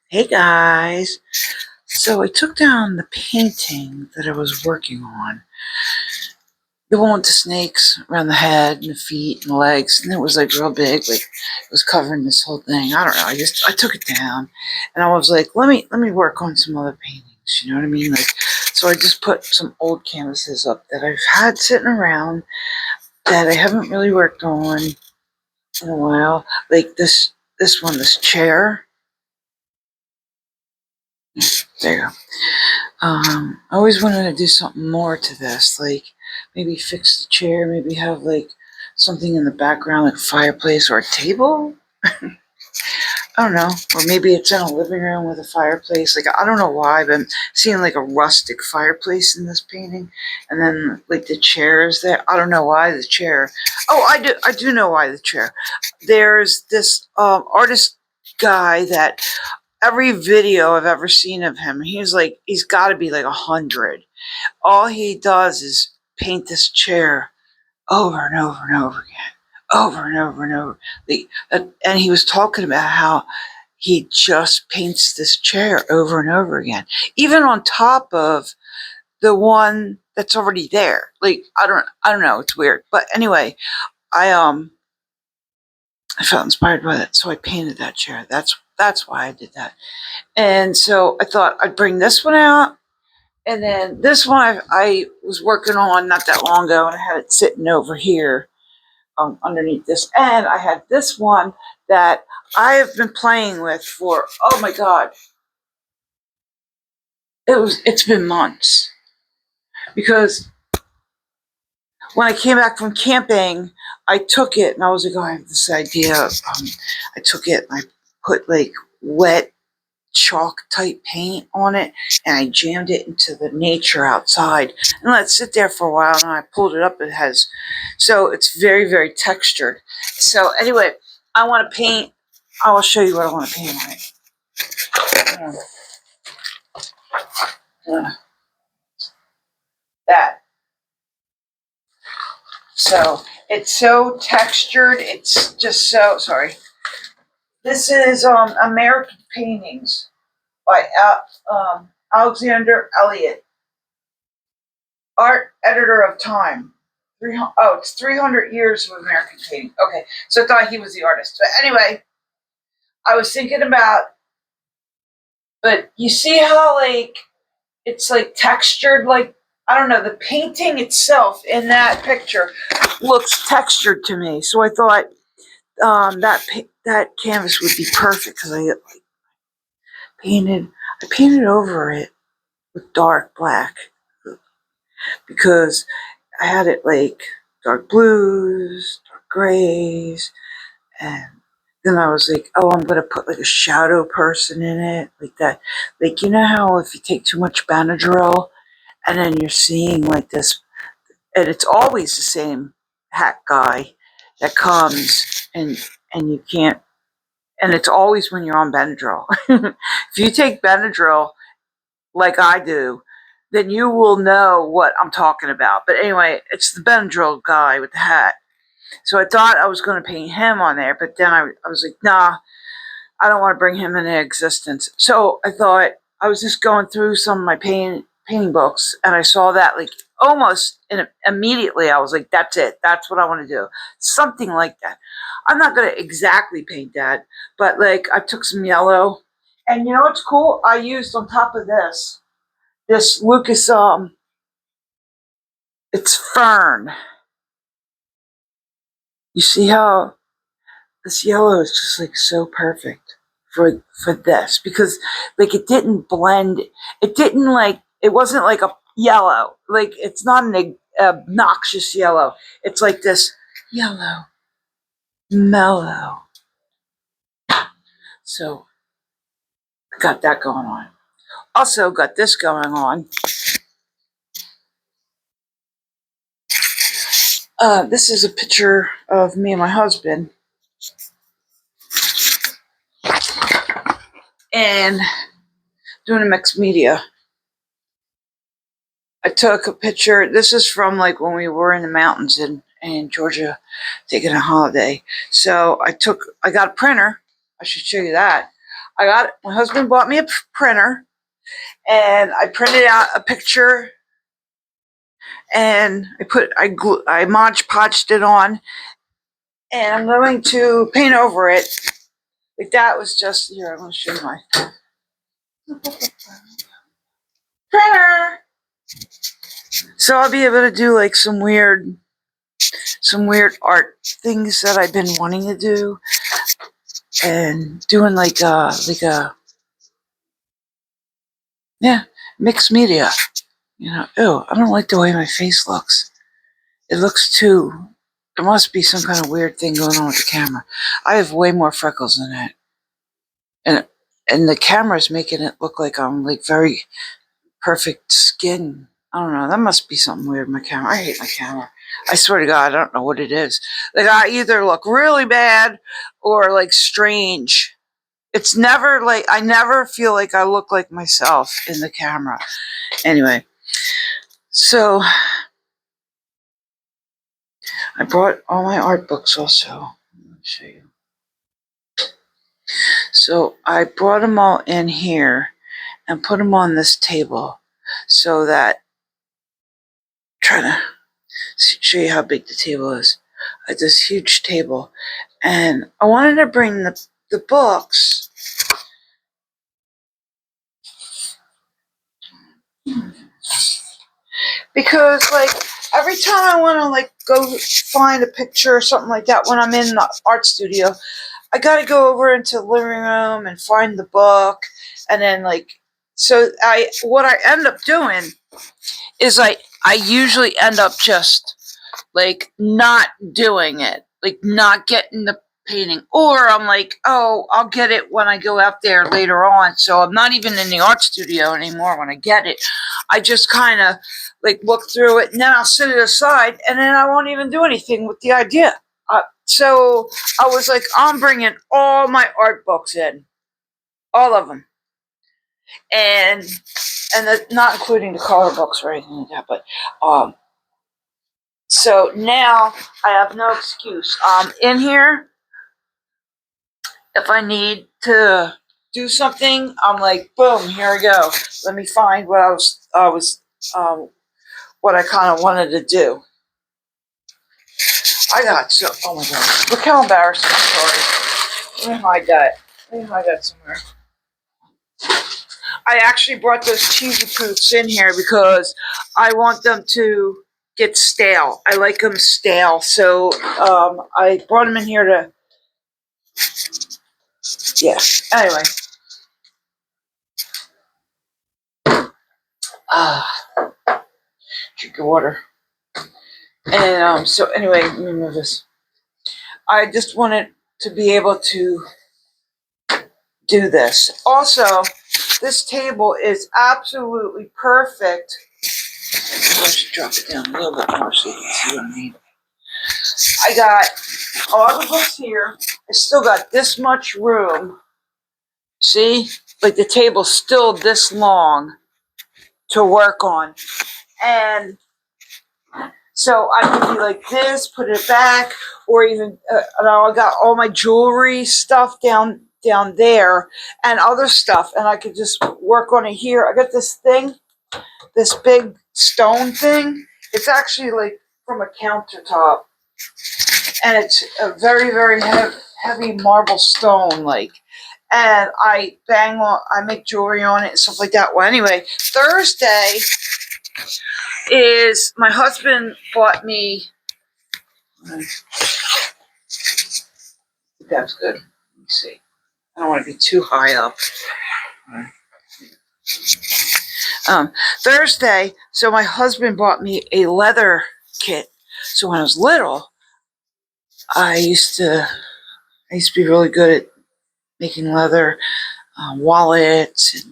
Hey guys, so I took down the painting that I was working on, the one with the snakes around the head and the feet and the legs, and it was like real big, like it was covering this whole thing. I don't know. I took it down, and I was like, let me work on some other paintings. You know what I mean? Like, so I just put some old canvases up that I've had sitting around that I haven't really worked on in a while, like this one, this chair. There you go. I always wanted to do something more to this, like maybe fix the chair, maybe have like something in the background, like a fireplace or a table. I don't know, or maybe it's in a living room with a fireplace. Like I don't know why, but I'm seeing like a rustic fireplace in this painting, and then like the chair is there. I don't know why the chair. Oh, I do know why the chair. There's this artist guy that every video I've ever seen of him, he's got to be like 100. All he does is paint this chair over and over and over again, over and over and over. And he was talking about how he just paints this chair over and over again, even on top of the one that's already there. Like I don't know. It's weird, but anyway, I I felt inspired by that, so I painted that chair. That's why I did that. And so I thought I'd bring this one out. And then this one I was working on not that long ago, and I had it sitting over here underneath this. And I had this one that I have been playing with for, oh my God, it's been months. Because when I came back from camping, I took it and I was like, oh, I have this idea. I took it and I put like wet chalk type paint on it, and I jammed it into the nature outside and let it sit there for a while, and I pulled it up. So it's very, very textured. So anyway, I want to paint. I will show you what I want to paint on it. That. So it's so textured. It's just so, sorry. This is American Paintings by Alexander Elliott, art editor of Time. It's 300 years of American painting. Okay, so I thought he was the artist. But anyway, I was thinking about, but you see how like it's like textured, like I don't know, the painting itself in that picture looks textured to me. So I thought that canvas would be perfect because painted I painted over it with dark black because I had it like dark blues, dark grays, and then I was like, oh, I'm going to put like a shadow person in it, like that. Like, you know how if you take too much Benadryl and then you're seeing like this, and it's always the same hat guy that comes and you can't, and it's always when you're on Benadryl. If you take Benadryl like I do, then you will know what I'm talking about. But anyway, it's the Benadryl guy with the hat. So I thought I was going to paint him on there, but then I was like, nah, I don't want to bring him into existence. So I thought I was just going through some of my painting books, and I saw that like almost immediately. I was like, that's it. That's what I want to do. Something like that. I'm not going to exactly paint that, but like I took some yellow, and you know what's cool? I used on top of this Lucas it's fern. You see how this yellow is just like so perfect for this because like it didn't blend. It didn't like it wasn't like a yellow. Like it's not an obnoxious yellow. It's like this yellow, mellow. So got that going on. Also got this going on. This is a picture of me and my husband, and doing a mixed media. I took a picture. This is from like when we were in the mountains in Georgia taking a holiday. So I got a printer. I should show you that. My husband bought me a printer, and I printed out a picture, and I Mod Podged it on, and I'm going to paint over it. Like that was just here. I'm going to show you my printer. So I'll be able to do like some weird art things that I've been wanting to do, and doing like a mixed media. You know, ew, I don't like the way my face looks. It looks too. There must be some kind of weird thing going on with the camera. I have way more freckles than that, and the camera's making it look like I'm like very perfect skin. I don't know. That must be something weird with my camera. I hate my camera. I swear to God, I don't know what it is. Like I either look really bad or like strange. It's never like I never feel like I look like myself in the camera. Anyway, so I brought all my art books also. Let me show you. So I brought them all in here and put them on this table so that, trying to show you how big the table is. I had this huge table, and I wanted to bring the books. Because like every time I want to like go find a picture or something like that when I'm in the art studio, I got to go over into the living room and find the book, and then like what I end up doing is I usually end up just like not doing it, like not getting the painting, or I'm like, oh, I'll get it when I go out there later on. So I'm not even in the art studio anymore when I get it. I just kind of like look through it, and then I'll set it aside, and then I won't even do anything with the idea. So I was like, I'm bringing all my art books in, all of them, and not including the color books or anything like that, but so now I have no excuse. In here, if I need to do something, I'm like, boom, here I go. Let me find what what I kind of wanted to do. Oh my God, look how embarrassing. I'm sorry. Let me hide that somewhere. I actually brought those cheesy poops in here because I want them to get stale. I like them stale, so I brought them in here to. Yeah. Anyway. Drink your water. And so anyway, let me move this. I just wanted to be able to do this. Also, this table is absolutely perfect. I should drop it down a little bit more so you can see what I mean. I got all the books here. I still got this much room. See? Like the table's still this long to work on. And so I could be like this, put it back, or even I got all my jewelry stuff down there and other stuff, and I could just work on it here. I got this thing, this big stone thing. It's actually like from a countertop, and it's a very, very heavy marble stone, like. And I make jewelry on it and stuff like that. Well, anyway, Thursday is my husband bought me. That's good. Let me see. I don't want to be too high up. Thursday, so my husband bought me a leather kit. So when I was little, I used to be really good at making leather wallets and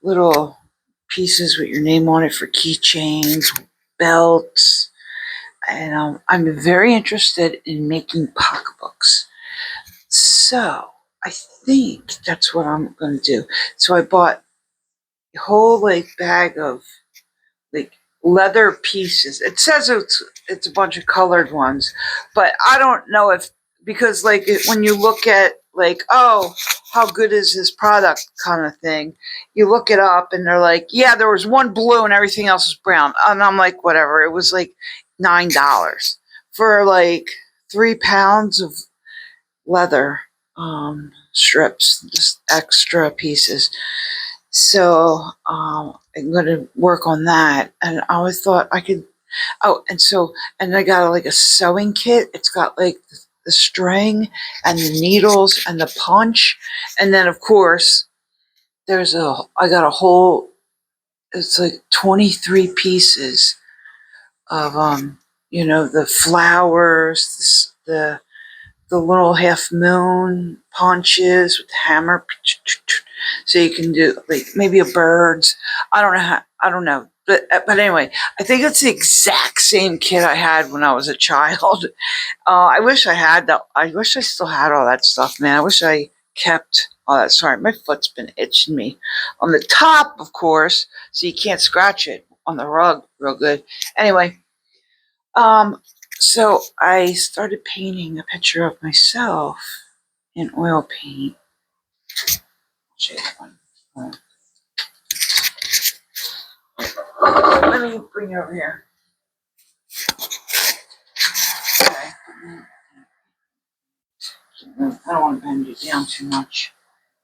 little pieces with your name on it for keychains, belts, and I'm very interested in making pocketbooks. So I think that's what I'm going to do. So I bought a whole like bag of like leather pieces. It says it's a bunch of colored ones, but I don't know if, because like when you look at like, oh, how good is this product kind of thing. You look it up and they're like, yeah, there was one blue and everything else is brown. And I'm like, whatever. It was like $9 for like 3 pounds of leather strips, just extra pieces. So I'm going to work on that. And I always thought I could. Oh, and I got like a sewing kit. It's got like the string and the needles and the punch, and then of course I got a whole. It's like 23 pieces of the flowers, the little half moon punches with the hammer, so you can do like maybe a bird's. I don't know. But anyway, I think it's the exact same kit I had when I was a child. I wish I had that. I wish I still had all that stuff, man. I wish I kept all that. Sorry, my foot's been itching me on the top, of course, so you can't scratch it on the rug real good. Anyway, so I started painting a picture of myself in oil paint. Shade one. Let me bring you over here. Okay. I don't want to bend you down too much.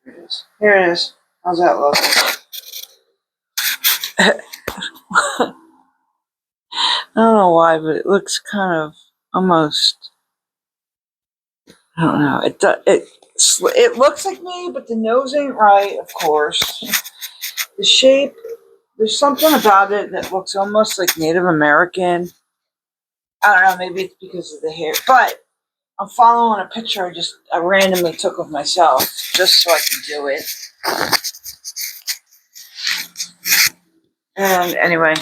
Here it is. Here it is. How's that look? I don't know why, but it looks kind of almost. I don't know. It looks like me, but the nose ain't right. Of course, the shape. There's something about it that looks almost like Native American. I don't know. Maybe it's because of the hair, but I'm following a picture I randomly took of myself just so I can do it. And anyway,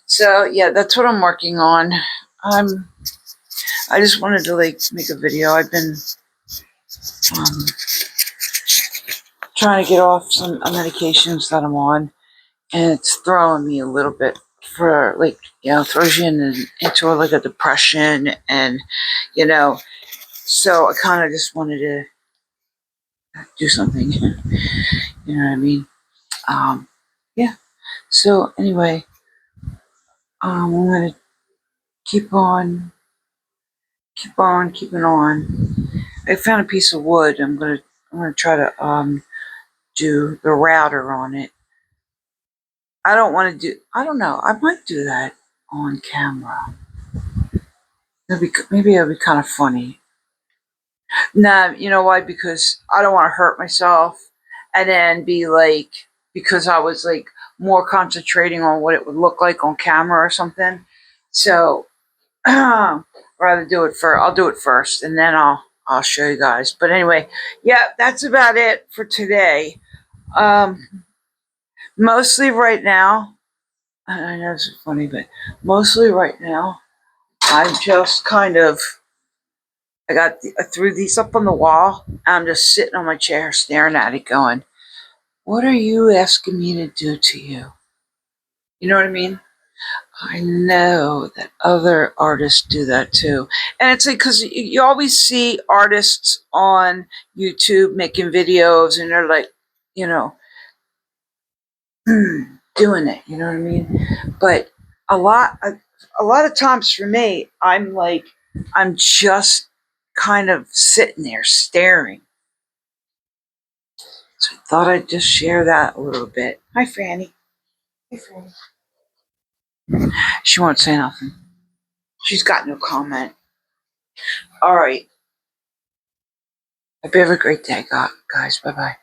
so yeah, that's what I'm working on. I just wanted to like make a video. I've been trying to get off some medications that I'm on, and it's throwing me a little bit for like, throws you into like a depression, and so I kind of just wanted to do something. You know what I mean? Yeah. So anyway, I'm gonna keep on keeping on. I found a piece of wood. I'm gonna try to do the router on it. I don't want to do. I don't know. I might do that on camera. Maybe it'll be kind of funny. Nah, you know why? Because I don't want to hurt myself, and then be like, because I was like more concentrating on what it would look like on camera or something. So rather do it first. I'll do it first, and then I'll show you guys. But anyway, yeah, that's about it for today. Mostly right now. I know this is funny, but mostly right now, I'm just kind of. I threw these up on the wall. And I'm just sitting on my chair, staring at it, going, "What are you asking me to do to you?" You know what I mean? I know that other artists do that too. And it's like, because you always see artists on YouTube making videos and they're like, you know, doing it, you know what I mean? But a lot of times for me, I'm just kind of sitting there staring. So I thought I'd just share that a little bit. Hi, Franny. Hey, Franny. She won't say nothing. She's got no comment. All right. Hope you have a great day, guys. Bye-bye.